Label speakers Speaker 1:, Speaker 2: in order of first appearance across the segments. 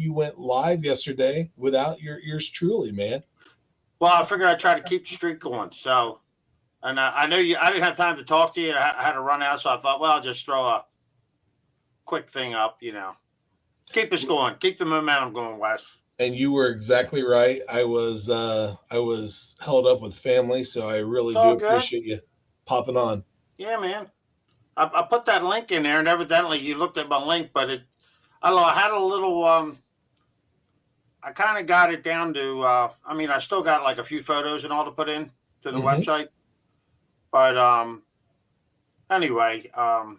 Speaker 1: you went live yesterday without your ears truly, man.
Speaker 2: Well, I figured I'd try to keep the streak going. So, and I know you. I didn't have time to talk to you. I had to run out, so I thought, well, I'll just throw a quick thing up. Keep us going. Keep the momentum going, Wes.
Speaker 1: And you were exactly right. I was held up with family, so I really
Speaker 2: It's
Speaker 1: do
Speaker 2: all good.
Speaker 1: appreciate you popping on.
Speaker 2: Yeah, man. I put that link in there, and evidently you looked at my link, but I don't know. I had a little. I kind of got it down to. I mean, I still got like a few photos and all to put in to the
Speaker 1: Hmm.
Speaker 2: website, but anyway, I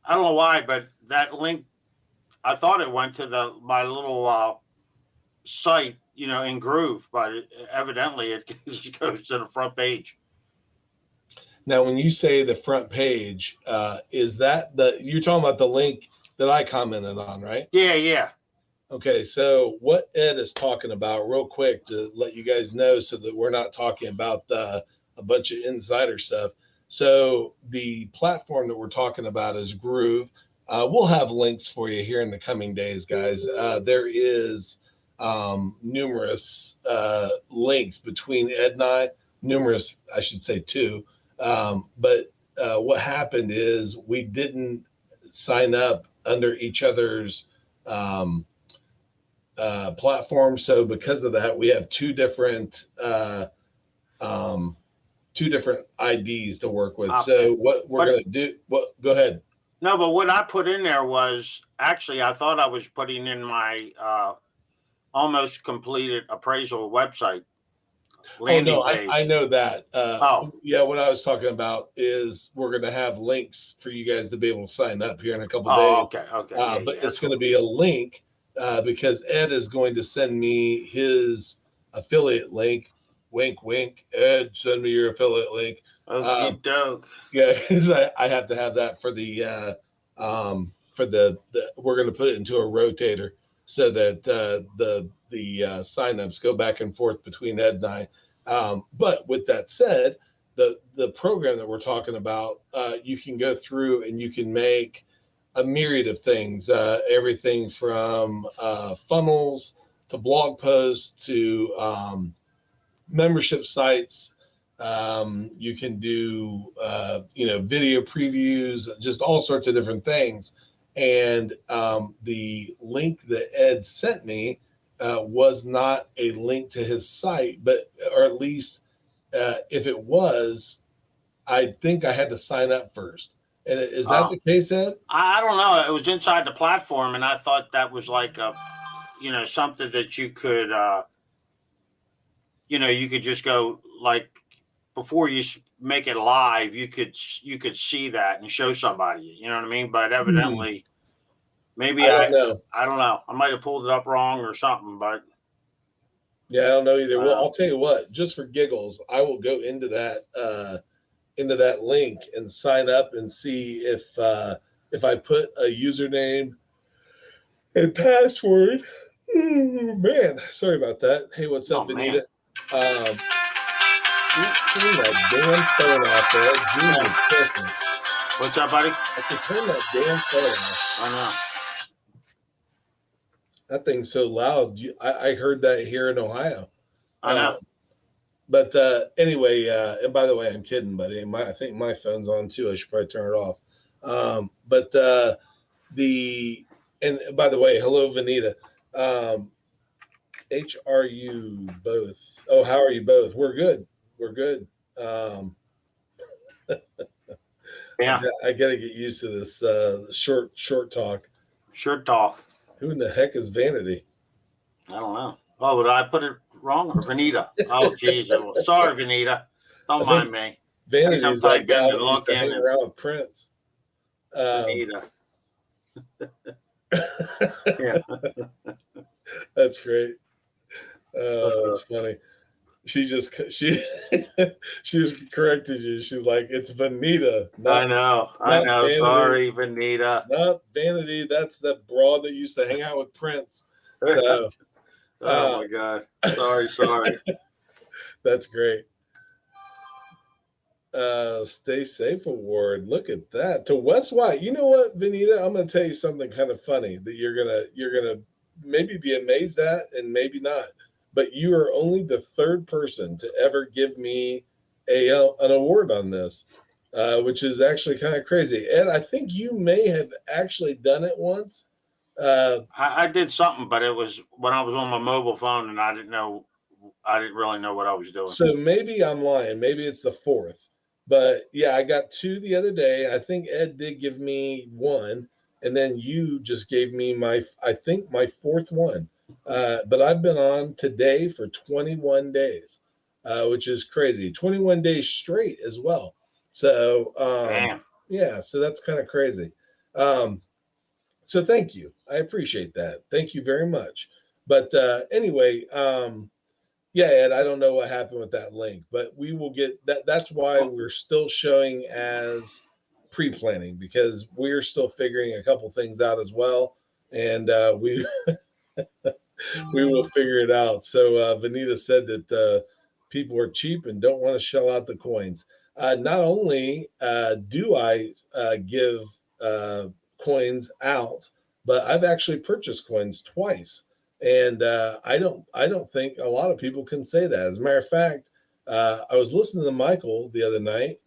Speaker 2: don't know why, but that link, I thought it went to the my little site, in Groove, but evidently it just goes to the front page.
Speaker 1: Now, when you say the front page, is that the you're talking about the link that I commented on, right?
Speaker 2: Yeah, yeah.
Speaker 1: Okay, so what Ed is talking about, real quick, to let you guys know, so that we're not talking about a bunch of insider stuff. So the platform that we're talking about is Groove. We'll have links for you here in the coming days, guys. There is numerous links between Ed and I, numerous, I should say, two. But what happened is we didn't sign up under each other's. Platform. So because of that, we have um, two different IDs to work with.
Speaker 2: Okay.
Speaker 1: So what we're
Speaker 2: But
Speaker 1: gonna do? What? Go ahead.
Speaker 2: no, but what I put in there was actually I thought I was putting in my almost completed appraisal website
Speaker 1: Oh
Speaker 2: landing
Speaker 1: no, I
Speaker 2: page.
Speaker 1: know that.
Speaker 2: Oh,
Speaker 1: Yeah, what I was talking about is we're gonna have links for you guys to be able to sign up here in a couple
Speaker 2: oh,
Speaker 1: days.
Speaker 2: okay, okay, yeah,
Speaker 1: But
Speaker 2: yeah,
Speaker 1: it's
Speaker 2: that's
Speaker 1: going to
Speaker 2: cool.
Speaker 1: be a link because Ed is going to send me his affiliate link. Wink, wink. Ed, send me your affiliate link.
Speaker 2: Okay,
Speaker 1: Um,
Speaker 2: doke.
Speaker 1: Yeah, 'cause I have to have that for the we're going to put it into a rotator so that the signups go back and forth between Ed and I. But with that said, the program that we're talking about, you can go through and you can make a myriad of things, everything from funnels to blog posts to membership sites. You can do, video previews, just all sorts of different things. And the link that Ed sent me was not a link to his site, but or at least if it was, I think I had to sign up first. And is that
Speaker 2: Oh,
Speaker 1: the case, Ed?
Speaker 2: I don't know. It was inside the platform, and I thought that was like something that you could, you could just go like before you make it live, you could see that and show somebody. You know what I mean? But
Speaker 1: Hmm.
Speaker 2: evidently, maybe
Speaker 1: I don't know.
Speaker 2: I don't know. I might have pulled it up wrong or something, but
Speaker 1: Yeah, I don't know either. Well,
Speaker 2: uh,
Speaker 1: I'll tell you what, just for giggles, I will go into that link and sign up and see if I put a username and password. Oh, man, sorry about that. Hey, what's
Speaker 2: oh
Speaker 1: up,
Speaker 2: man,
Speaker 1: Anita? Turn that damn phone off, Ed.
Speaker 2: yeah.
Speaker 1: Jesus Christmas!
Speaker 2: What's up, buddy?
Speaker 1: I said, turn that damn phone off.
Speaker 2: I know.
Speaker 1: That thing's so loud. I heard that here in Ohio.
Speaker 2: I
Speaker 1: Uh,
Speaker 2: know.
Speaker 1: but anyway, and by the way, I'm kidding, buddy. I think my phone's on too. I should probably turn it off. But the and by the way, hello, Vanita. Um, HRU both. Oh, how are you both? We're good. We're good. Um,
Speaker 2: Yeah,
Speaker 1: I got to get used to this short talk.
Speaker 2: sure talk.
Speaker 1: Who in the heck is Vanity?
Speaker 2: I don't know. Oh, did I put it wrong or Vanita? Oh, geez. Sorry, Vanita. Don't
Speaker 1: I
Speaker 2: mind
Speaker 1: think
Speaker 2: me.
Speaker 1: Vanity
Speaker 2: I'm
Speaker 1: is that
Speaker 2: typing
Speaker 1: gal
Speaker 2: and
Speaker 1: that used to
Speaker 2: looking
Speaker 1: hang
Speaker 2: and
Speaker 1: around with Prince. Um,
Speaker 2: Vanita. Yeah.
Speaker 1: that's great. Oh,
Speaker 2: Uh,
Speaker 1: that's funny. She she just corrected you. She's like, it's Vanita,
Speaker 2: I
Speaker 1: not
Speaker 2: know. I
Speaker 1: not
Speaker 2: know.
Speaker 1: Vanity,
Speaker 2: Sorry, Vanita.
Speaker 1: not Vanity. That's the broad that used to hang out with Prince. So
Speaker 2: Oh
Speaker 1: uh,
Speaker 2: my God. Sorry, sorry.
Speaker 1: that's great. Stay Safe Award. Look at that. To Wes White. You know what, Vanita? I'm gonna tell you something kind of funny that you're gonna maybe be amazed at and maybe not. But you are only the third person to ever give me an award on this, which is actually kind of crazy. Ed, I think you may have actually done it once.
Speaker 2: I did something, but it was when I was on my mobile phone, and I didn't really know what I was doing.
Speaker 1: So maybe I'm lying. Maybe it's the fourth. But yeah, I got two the other day. I think Ed did give me one, and then you just gave me I think my fourth one. But I've been on today for 21 days, which is crazy. 21 days straight as well. So
Speaker 2: Damn.
Speaker 1: yeah, so that's kind of crazy. Um, so thank you. I appreciate that. Thank you very much. But anyway, yeah, Ed, I don't know what happened with that link, but we will get that. That's why we're still showing as pre-planning because we're still figuring a couple things out as well, and we will figure it out. So Vanita said that people are cheap and don't want to shell out the coins. Not only do I give uh, coins out, but I've actually purchased coins twice, and I don't think a lot of people can say that. As a matter of fact, I was listening to Michael the other night,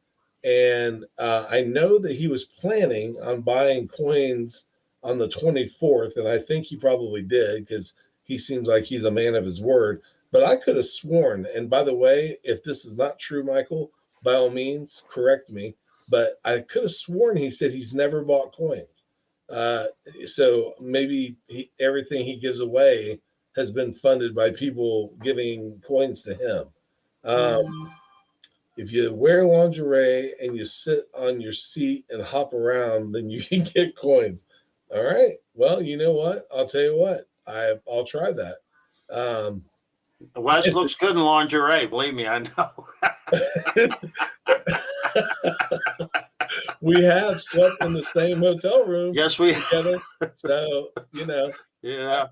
Speaker 1: and I know that he was planning on buying coins on the 24th, and I think he probably did because he seems like he's a man of his word. But I could have sworn, and by the way, if this is not true, Michael, by all means, correct me. But I could have sworn he said he's never bought coins. Uh, so maybe everything he gives away has been funded by people giving coins to him. If you wear lingerie and you sit on your seat and hop around, then you can get coins. All right. Well, you know what? I'll tell you what. I'll try that. Um,
Speaker 2: Wes looks good in lingerie. Believe me, I know.
Speaker 1: we have slept in the same hotel room
Speaker 2: Yes, we.
Speaker 1: together, so
Speaker 2: Yeah,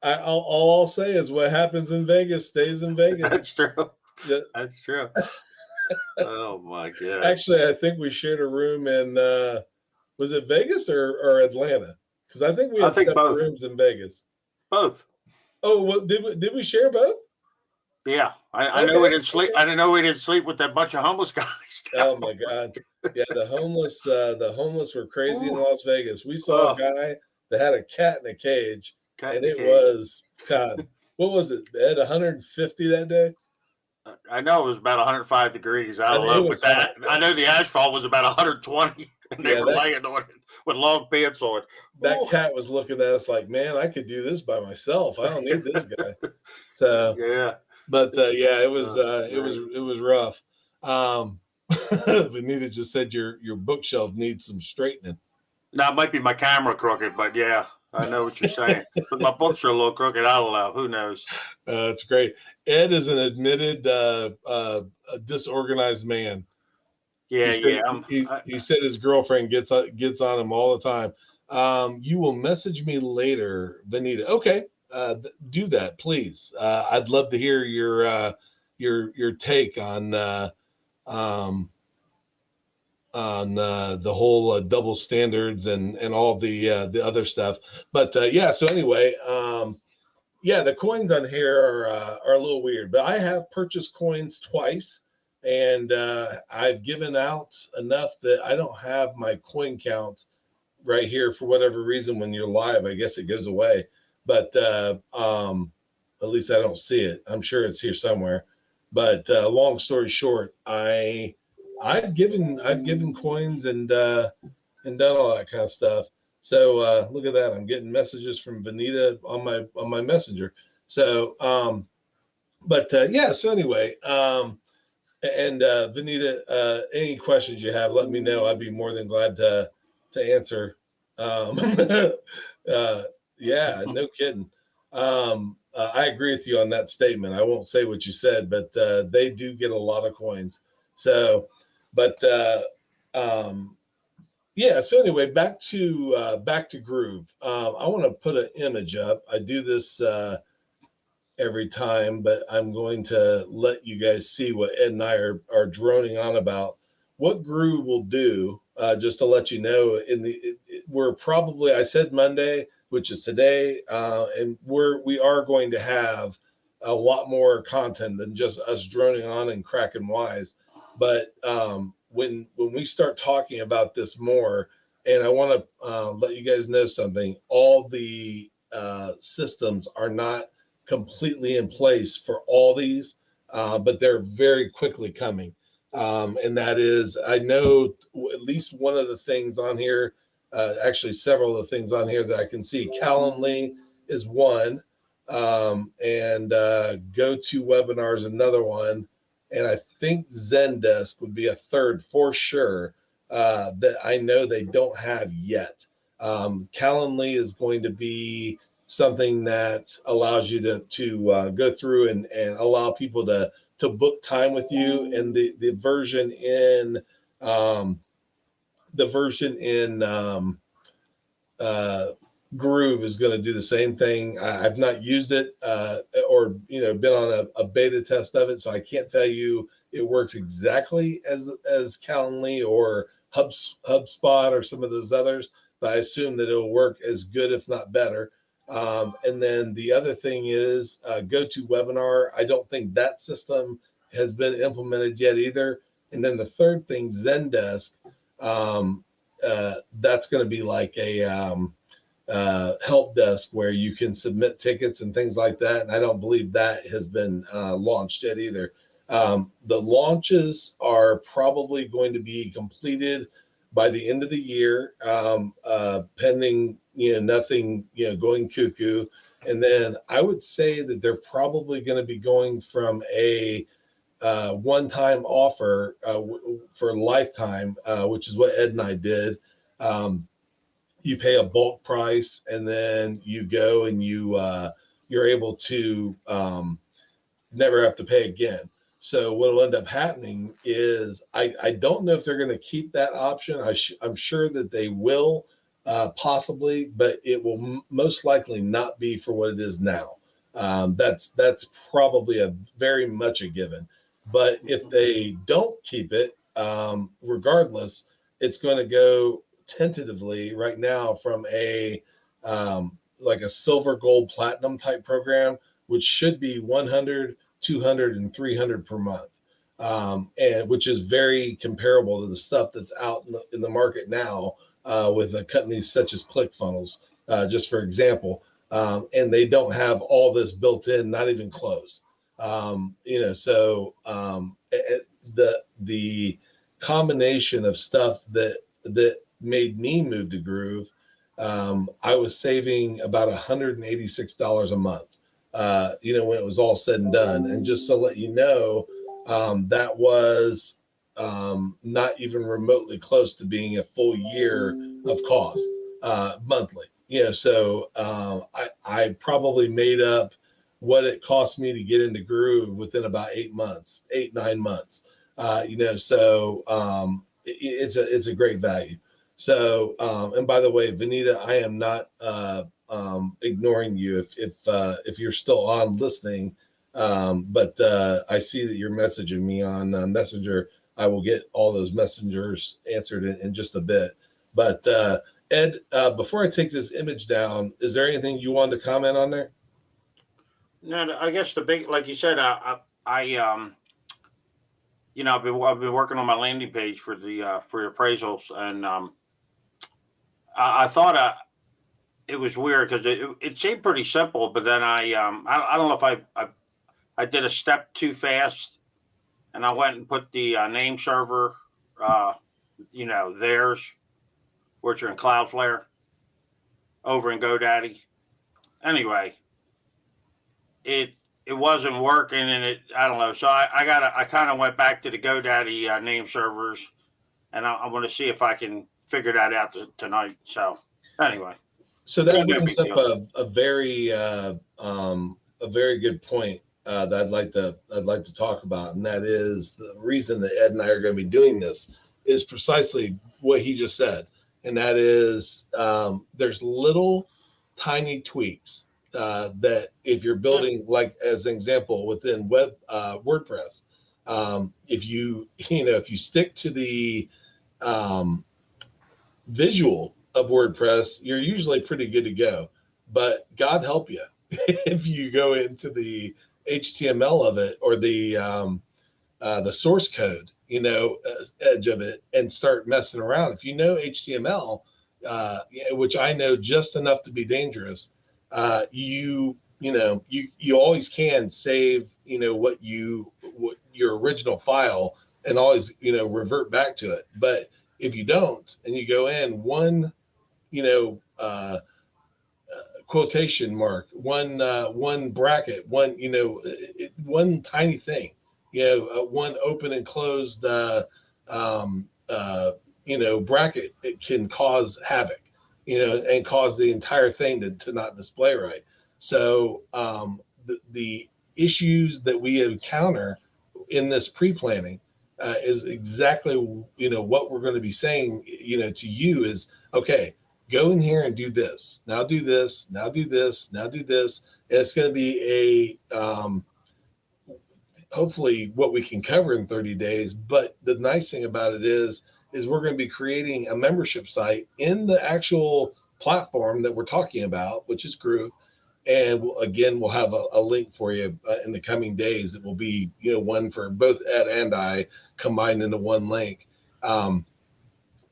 Speaker 1: all I'll say is what happens in Vegas stays in Vegas.
Speaker 2: that's true.
Speaker 1: Yeah.
Speaker 2: That's true. Oh my god.
Speaker 1: Actually, I think we shared a room in was it Vegas or Atlanta? Because I think we
Speaker 2: I
Speaker 1: had
Speaker 2: think
Speaker 1: separate
Speaker 2: both.
Speaker 1: rooms in Vegas.
Speaker 2: Both.
Speaker 1: Oh, well, did we share both?
Speaker 2: Yeah, I know we
Speaker 1: Okay.
Speaker 2: didn't sleep. I didn't know we didn't sleep with that bunch of homeless guys.
Speaker 1: Oh my God. Yeah, the homeless were crazy in
Speaker 2: Ooh,
Speaker 1: Las Vegas. We saw a
Speaker 2: oh,
Speaker 1: guy that had a cat in a cage,
Speaker 2: cat in
Speaker 1: and
Speaker 2: the
Speaker 1: it
Speaker 2: cage.
Speaker 1: was God. What was it? Ed, 150 that day?
Speaker 2: I know it was about 105 degrees. I
Speaker 1: I
Speaker 2: don't
Speaker 1: mean, it
Speaker 2: know,
Speaker 1: was
Speaker 2: but
Speaker 1: hot.
Speaker 2: I know the asphalt was about 120, and they
Speaker 1: Yeah,
Speaker 2: were laying on it with long pants on.
Speaker 1: that
Speaker 2: Ooh,
Speaker 1: cat was looking at us like, man, I could do this by myself. I don't need this guy. So,
Speaker 2: yeah.
Speaker 1: but yeah,
Speaker 2: Great.
Speaker 1: it was rough. Vanita just said your bookshelf needs some straightening.
Speaker 2: Now it might be my camera crooked, but yeah, I know what you're saying. But my books are a little crooked. I don't know. Who knows?
Speaker 1: It's great. Ed is an admitted disorganized man. He
Speaker 2: Yeah,
Speaker 1: said
Speaker 2: yeah.
Speaker 1: he said his girlfriend gets on him all the time. You will message me later, Vanita. Okay, do that, please. I'd love to hear your take um, on the whole double standards and all the other stuff. But yeah, so anyway, yeah, the coins on here are a little weird, but I have purchased coins twice, and I've given out enough that I don't have my coin count right here for whatever reason. When you're live, I guess it goes away, but at least I don't see it. I'm sure it's here somewhere. But long story short, I've given coins and done all that kind of stuff. So look at that. I'm getting messages from Vanita on my messenger. So but yeah, so anyway, and Vanita, any questions you have, let me know. I'd be more than glad to answer. Um, uh, yeah, no kidding. I agree with you on that statement. I won't say what you said, but they do get a lot of coins. So, but um, yeah. So anyway, back to Groove. I want to put an image up. I do this every time, but I'm going to let you guys see what Ed and I are droning on about. What Groove will do, just to let you know, we're probably, I said Monday, which is today, and we are going to have a lot more content than just us droning on and cracking wise. But when we start talking about this more, and I want to let you guys know something, all the systems are not completely in place for all these, but they're very quickly coming. And that is, I know at least one of the things on here, actually several of the things on here that I can see. Calendly is one, and GoToWebinar is another one, and I think Zendesk would be a third for sure, that I know they don't have yet. Calendly is going to be something that allows you to go through and allow people to book time with you. And the version in the version in uh, Groove is going to do the same thing. I've not used it, or been on a beta test of it, so I can't tell you it works exactly as Calendly or HubSpot or some of those others, but I assume that it'll work as good, if not better. And then the other thing is GoToWebinar. I don't think that system has been implemented yet either. And then the third thing, Zendesk. Um, that's going to be like a help desk where you can submit tickets and things like that. And I don't believe that has been launched yet either. The launches are probably going to be completed by the end of the year, pending nothing going cuckoo. And then I would say that they're probably going to be going from a one-time offer for lifetime, which is what Ed and I did. Um, you pay a bulk price, and then you go and you're able to never have to pay again. So what will end up happening is I don't know if they're going to keep that option. I'm sure that they will, possibly, but it will most likely not be for what it is now. That's probably a very much a given. But if they don't keep it, regardless, it's going to go tentatively right now from a like a silver, gold, platinum type program, which should be 100, 200, and 300 per month, and which is very comparable to the stuff that's out in the market now, with companies such as ClickFunnels, just for example. And they don't have all this built in, not even close. So the combination of stuff that made me move to Groove, I was saving about $186 a month, when it was all said and done. And just to let you know, that was not even remotely close to being a full year of cost, monthly. So I probably made up what it cost me to get into Groove within about 8 months, 8, 9 months. It's a great value. So, and by the way, Vanita, I am not ignoring you if you're still on listening. But I see that you're messaging me on Messenger. I will get all those messengers answered in just a bit. But Ed, before I take this image down, is there anything you wanted to comment on there?
Speaker 2: No, I guess the big, like you said, I've been working on my landing page for the for appraisals, and I thought it was weird because it seemed pretty simple, but then I don't know if I did a step too fast, and I went and put the name server, theirs, which are in Cloudflare, over in GoDaddy. Anyway, it wasn't working, and I don't know. So I kind of went back to the GoDaddy name servers, and I want to see if I can figure that out tonight. So anyway,
Speaker 1: so that brings up a very good point that I'd like to talk about, and that is the reason that Ed and I are going to be doing this is precisely what he just said, and that is there's little tiny tweaks that if you're building, like as an example within WordPress, if if you stick to the um, visual of WordPress, you're usually pretty good to go. But God help you if you go into the HTML of it, or the source code, edge of it, and start messing around. If you know HTML, which I know just enough to be dangerous, you always can save, what your original file, and always, revert back to it. But if you don't, and you go in one, you know, uh, quotation mark, one bracket, one tiny thing, one open and closed, um, uh, bracket, it can cause havoc, and cause the entire thing to not display right. So the issues that we encounter in this pre-planning is exactly, what we're going to be saying, to you is, okay, go in here and do this. Now do this. Now do this. Now do this. And it's going to be hopefully what we can cover in 30 days. But the nice thing about it is we're going to be creating a membership site in the actual platform that we're talking about, which is Groove. And we'll have a link for you in the coming days. It will be, one for both Ed and I combined into one link.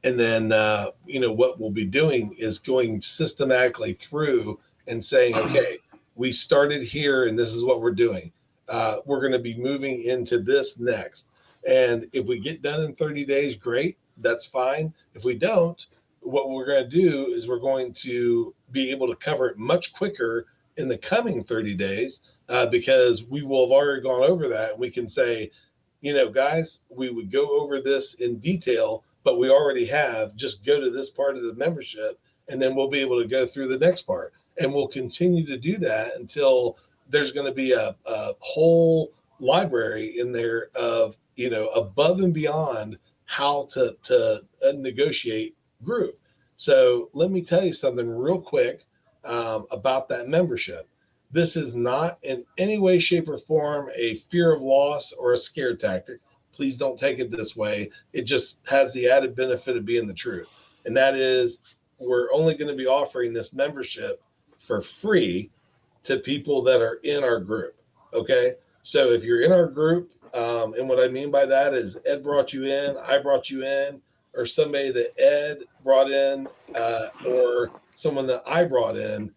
Speaker 1: And then, what we'll be doing is going systematically through and saying, okay, we started here and this is what we're doing. We're going to be moving into this next. And if we get done in 30 days, great, that's fine. If we don't, what we're going to do is we're going to be able to cover it much quicker in the coming 30 days, because we will have already gone over that. And we can say, guys, we would go over this in detail, but we already have. Just go to this part of the membership, and then we'll be able to go through the next part. And we'll continue to do that until there's going to be a whole library in there of, above and beyond how to negotiate Groove. So let me tell you something real quick about that membership. This is not in any way, shape, or form a fear of loss or a scare tactic. Please don't take it this way. It just has the added benefit of being the truth. And that is, we're only going to be offering this membership for free to people that are in our group. Okay. So if you're in our group, and what I mean by that is Ed brought you in, I brought you in, or somebody that Ed brought in, or someone that I brought in,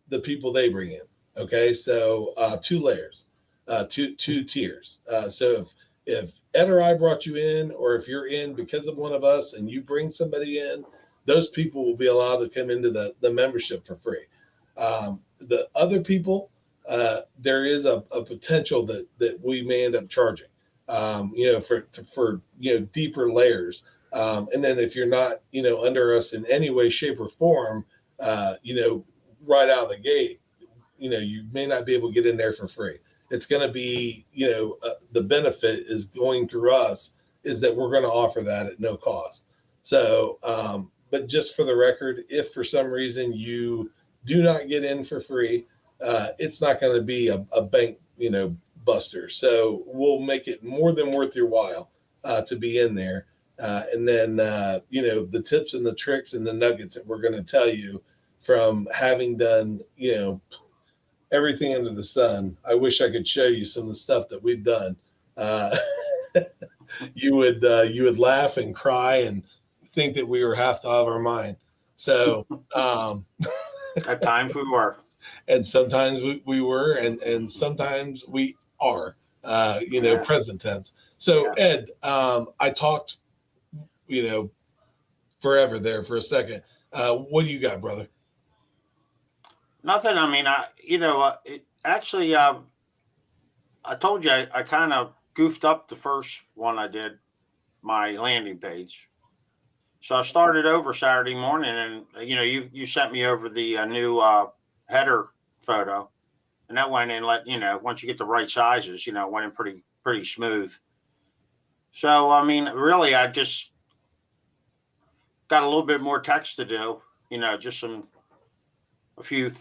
Speaker 1: the people they bring in. Okay, so two layers, two tiers. So if Ed or I brought you in, or if you're in because of one of us and you bring somebody in, those people will be allowed to come into the membership for free. The other people, there is a potential that we may end up charging, for deeper layers. And then if you're not, under us in any way, shape, or form, right out of the gate, you may not be able to get in there for free. It's going to be, the benefit is going through us is that we're going to offer that at no cost. So, but just for the record, if for some reason you do not get in for free, it's not going to be a bank, buster. So we'll make it more than worth your while to be in there. And then, the tips and the tricks and the nuggets that we're going to tell you from having done, everything under the sun. I wish I could show you some of the stuff that we've done. Uh, you would laugh and cry and think that we were half out of our mind. So
Speaker 2: At times we were.
Speaker 1: and sometimes we were, and sometimes we are,
Speaker 2: Yeah.
Speaker 1: present tense. So
Speaker 2: Yeah.
Speaker 1: Ed, I talked, forever there for a second. What do you got, brother?
Speaker 2: Nothing. I mean, it actually, I told you I kind of goofed up the first one I did, my landing page. So I started over Saturday morning, and you sent me over the new header photo, and that went in once you get the right sizes, went in pretty smooth. So I mean, really, I just got a little bit more text to do, just a few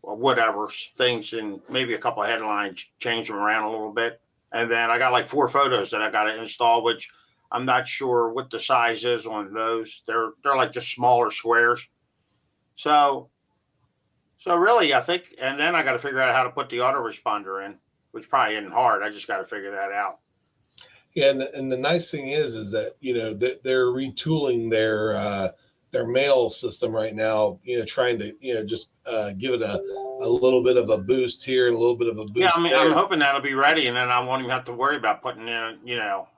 Speaker 2: whatever things, and maybe a couple of headlines, change them around a little bit. And then I got like 4 photos that I got to install, which I'm not sure what the size is on those. They're like just smaller squares. So really, I think, and then I got to figure out how to put the autoresponder in, which probably isn't hard. I just got to figure that out.
Speaker 1: Yeah, and the nice thing is that they're retooling their mail system right now. Trying to just give it a little bit of a boost here and a little bit of a boost.
Speaker 2: Yeah, I mean,
Speaker 1: there.
Speaker 2: I'm hoping that'll be ready, and then I won't even have to worry about putting in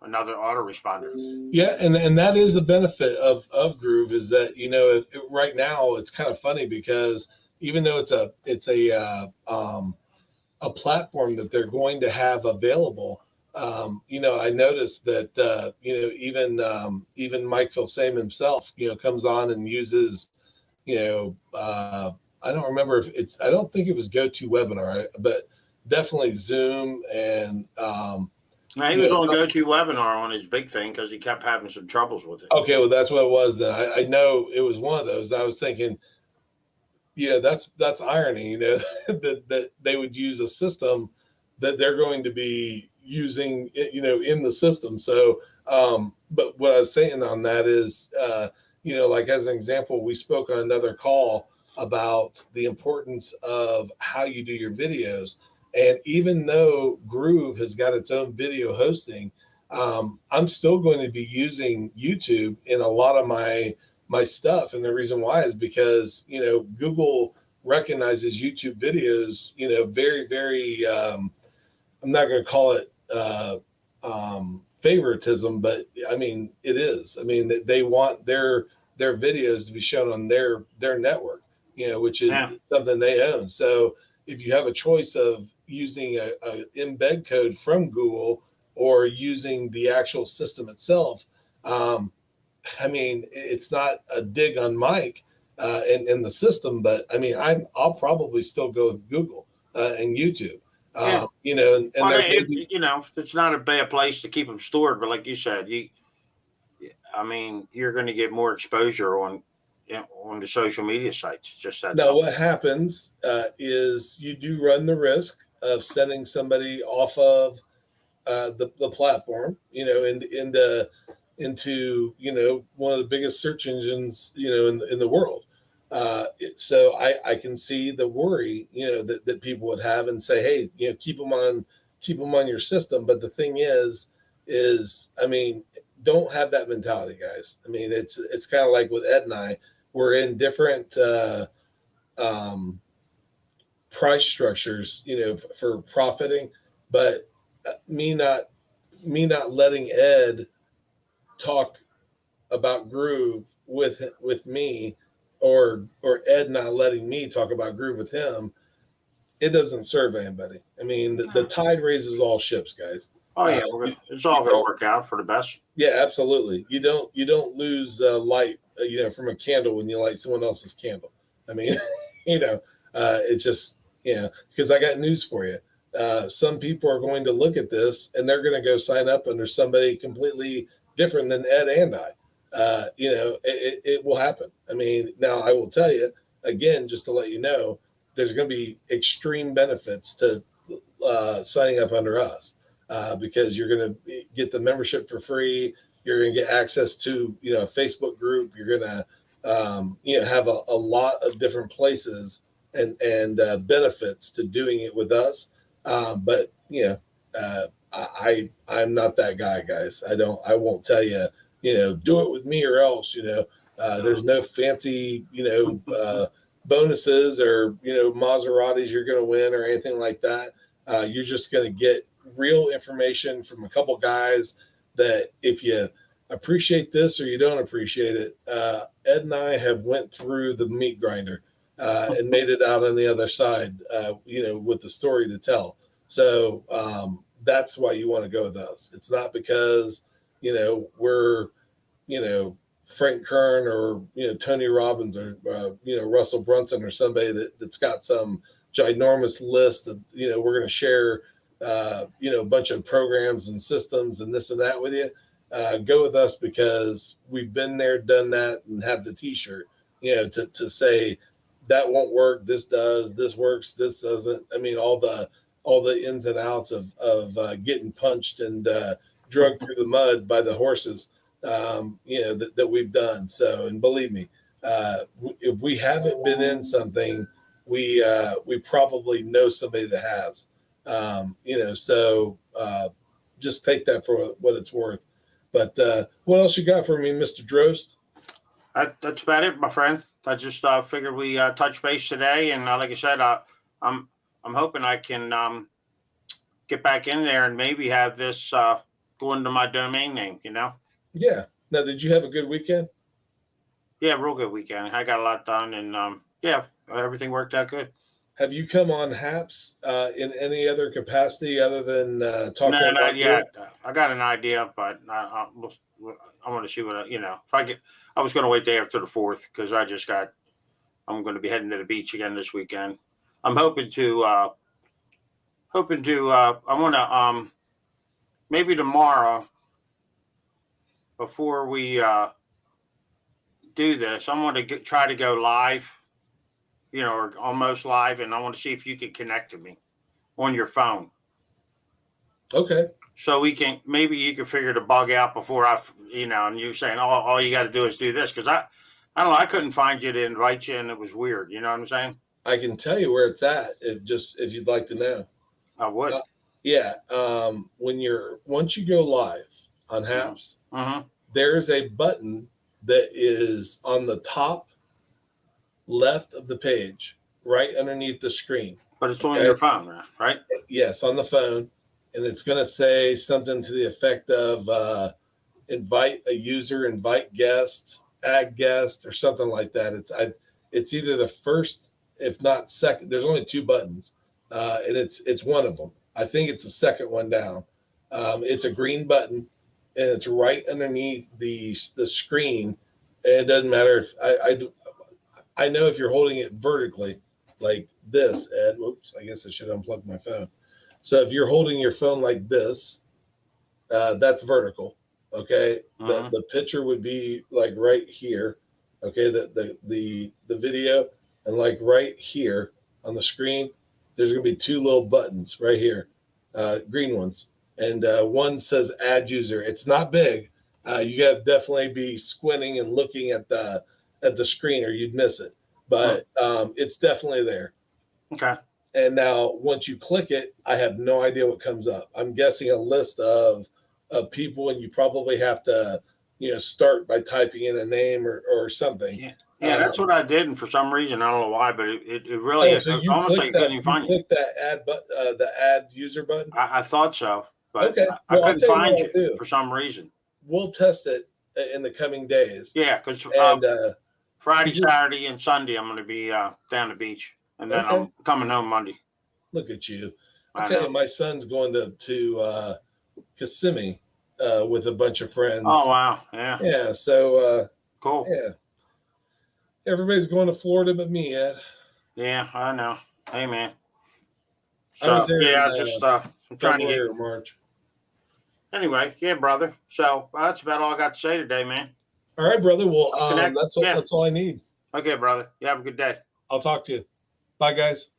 Speaker 2: another autoresponder.
Speaker 1: Yeah, and that is a benefit of Groove, is that right now it's kind of funny because even though it's a platform that they're going to have available. I noticed that even Mike Filsaime himself, comes on and uses, I don't remember I don't think it was GoToWebinar, but definitely Zoom and.
Speaker 2: Now, he was on GoToWebinar on his big thing because he kept having some troubles with it.
Speaker 1: Okay, well that's what it was then. I know it was one of those. I was thinking, yeah, that's irony, that they would use a system that they're going to be using, in the system. So, but what I was saying on that is, like as an example, we spoke on another call about the importance of how you do your videos. And even though Groove has got its own video hosting, I'm still going to be using YouTube in a lot of my stuff. And the reason why is because, Google recognizes YouTube videos, very, very, I'm not going to call it favoritism, but I mean, it is. I mean, they want their videos to be shown on their network, which is something they own. So if you have a choice of using a embed code from Google or using the actual system itself, I mean, it's not a dig on Mike and the system, but I mean, I'll probably still go with Google and YouTube.
Speaker 2: Yeah.
Speaker 1: And
Speaker 2: it's not a bad place to keep them stored, but like you said, you're going to get more exposure on the social media sites. Just that.
Speaker 1: Now, what happens is you do run the risk of sending somebody off of the platform, into one of the biggest search engines, in the world. So I can see the worry, that people would have and say, hey, keep them on your system. But the thing is, I mean, don't have that mentality, guys. I mean, it's kind of like with Ed and I, we're in different price structures, for profiting, but me not letting Ed talk about Groove with me, or Ed not letting me talk about Groove with him, it doesn't serve anybody. I mean, the tide raises all ships, guys.
Speaker 2: Oh yeah, it's all going to work out for the best.
Speaker 1: Yeah, absolutely. You don't lose light, from a candle when you light someone else's candle. I mean, it's just, because I got news for you. Some people are going to look at this and they're going to go sign up under somebody completely different than Ed and I. It will happen. I mean, now I will tell you again, just to let you know, there's going to be extreme benefits to signing up under us, because you're going to get the membership for free. You're going to get access to, a Facebook group. You're going to, have a lot of different places and benefits to doing it with us. But I'm not that guy, guys. I won't tell you, do it with me or else, there's no fancy, bonuses or, Maseratis you're going to win or anything like that. You're just going to get real information from a couple guys that if you appreciate this or you don't appreciate it, Ed and I have went through the meat grinder and made it out on the other side, with the story to tell. So that's why you want to go with us. It's not because, we're, Frank Kern or, Tony Robbins or, Russell Brunson or somebody that's got some ginormous list that, we're going to share, a bunch of programs and systems and this and that with you. Go with us because we've been there, done that, and have the T-shirt, to say that won't work. This does. This works. This doesn't. I mean, all the ins and outs of getting punched and drugged through the mud by the horses, that we've done. So, and believe me, if we haven't been in something, we probably know somebody that has. So just take that for what it's worth. But what else you got for me, Mr. Drost?
Speaker 2: That's about it, my friend. I just figured we touch base today, and like I said, I'm hoping I can get back in there and maybe have this go into my domain name.
Speaker 1: Yeah. Now, did you have a good weekend?
Speaker 2: Yeah, real good weekend. I got a lot done, and everything worked out good.
Speaker 1: Have you come on HAPS in any other capacity other than talking
Speaker 2: No,
Speaker 1: about
Speaker 2: not yet. I got an idea, but I want to see what if I get. I was going to wait day after the 4th because I'm going to be heading to the beach again this weekend. I'm hoping to. I want to maybe tomorrow before we do this. I'm going to try to go live, or almost live, and I want to see if you can connect to me on your phone.
Speaker 1: Okay.
Speaker 2: So maybe you can figure the bug out before and you saying, all you got to do is do this. Cause I don't know. I couldn't find you to invite you and it was weird. You know what I'm saying?
Speaker 1: I can tell you where it's at if you'd like to know.
Speaker 2: I would.
Speaker 1: Yeah. Once you go live on HAPS, there's a button that is on the top left of the page, right underneath the screen.
Speaker 2: But it's on your phone, right?
Speaker 1: Yes, on the phone. And it's going to say something to the effect of invite a user, invite guest, add guest, or something like that. It's either the first, if not second. There's only 2 buttons, and it's one of them. I think it's the second one down. It's a green button, and it's right underneath the screen. And it doesn't matter if I know if you're holding it vertically like this, Ed. Whoops, I guess I should unplug my phone. So if you're holding your phone like this, that's vertical. Okay. The picture would be like right here. Okay. The video, and like right here on the screen, there's going to be 2 little buttons right here, green ones. And one says add user. It's not big. You got to definitely be squinting and looking at the screen or you'd miss it. But it's definitely there.
Speaker 2: Okay.
Speaker 1: And now once you click it, I have no idea what comes up. I'm guessing a list of people, and you probably have to, start by typing in a name or something.
Speaker 2: Yeah, that's what I did, and for some reason I don't know why, but it really
Speaker 1: so you
Speaker 2: almost like
Speaker 1: clicked
Speaker 2: you couldn't even find you.
Speaker 1: Click that the add user button.
Speaker 2: I thought so, but
Speaker 1: okay.
Speaker 2: I couldn't find you for some reason.
Speaker 1: We'll test it in the coming days.
Speaker 2: Yeah, because Friday, Saturday, and Sunday I'm going to be down the beach, and then I'm coming home Monday.
Speaker 1: Look at you! I tell you, my son's going to Kissimmee with a bunch of friends.
Speaker 2: Oh wow! Yeah.
Speaker 1: Yeah. So
Speaker 2: cool.
Speaker 1: Yeah. Everybody's going to Florida but me, Ed.
Speaker 2: Yeah, I know. Hey man.
Speaker 1: So I was there
Speaker 2: I'm trying to get
Speaker 1: March.
Speaker 2: Anyway, yeah, brother. So that's about all I got to say today, man.
Speaker 1: All right, brother. Well, that's all I need.
Speaker 2: Okay, brother. You have a good day.
Speaker 1: I'll talk to you. Bye, guys.